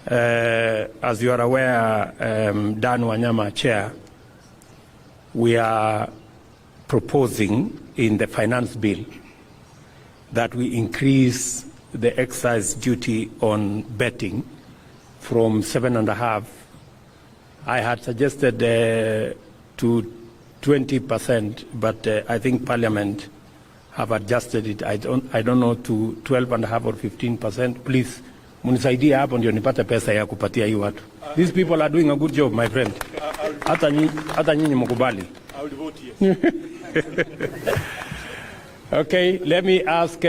As you are aware, Dan Wanyama, Chair, we are proposing in the finance bill that we increase the excise duty on betting from 7.5%. I had suggested to 20%, but I think Parliament have adjusted it. I don't know, to 12.5% or 15%. Please, munisaidie hapo ndio nipate pesa ya kupatia hii watu. These people are doing a good job, my friend. Hata nyinyi mkubali. I will vote yes. Okay, let me ask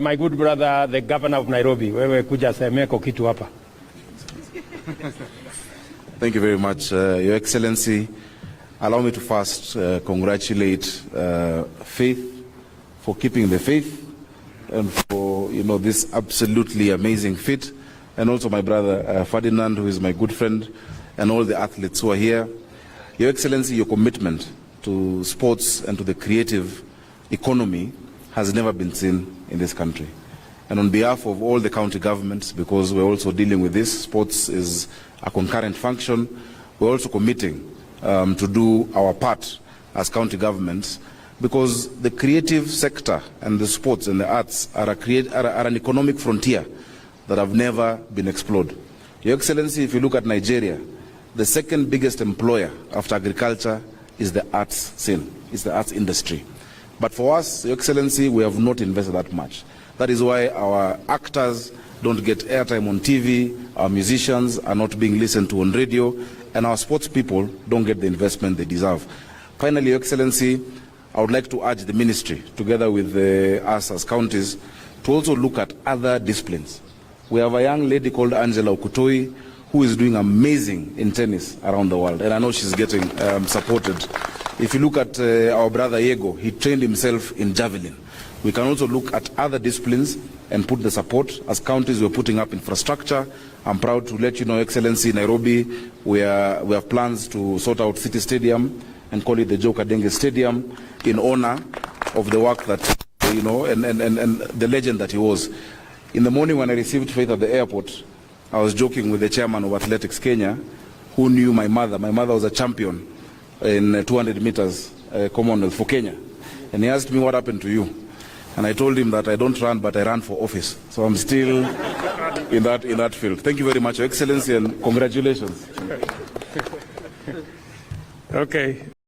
my good brother, the governor of Nairobi. Wewe kuja semeko kitu hapa. Thank you very much, Your Excellency. Allow me to first congratulate Faith for keeping the faith and for this absolutely amazing feat, and also my brother Ferdinand, who is my good friend, and all the athletes who are here. Your Excellency, your commitment to sports and to the creative economy has never been seen in this country. And on behalf of all the county governments, because we're also dealing with this, sports is a concurrent function, we're also committing to do our part as county governments, because the creative sector and the sports and the arts are an economic frontier that have never been explored. Your Excellency, if you look at Nigeria, the second biggest employer after agriculture is the arts scene, is the arts industry. But for us, Your Excellency, we have not invested that much. That is why our actors don't get airtime on TV, our musicians are not being listened to on radio, and our sports people don't get the investment they deserve. Finally, Your Excellency, I would like to urge the ministry, together with us as counties, to also look at other disciplines. We have a young lady called Angela Okutoi, who is doing amazing in tennis around the world, and I know she's getting supported. If you look at our brother Yego, he trained himself in javelin. We can also look at other disciplines and put the support. As counties, we're putting up infrastructure. I'm proud to let you know, Excellency, Nairobi, we have plans to sort out City Stadium and call it the Joe Kadenge Stadium in honor of the work that, and the legend that he was. In the morning when I received Faith at the airport, I was joking with the chairman of Athletics Kenya, who knew my mother. My mother was a champion in 200 meters Commonwealth for Kenya. And he asked me, what happened to you? And I told him that I don't run, but I ran for office. So I'm still in that field. Thank you very much, Your Excellency, and congratulations. Okay.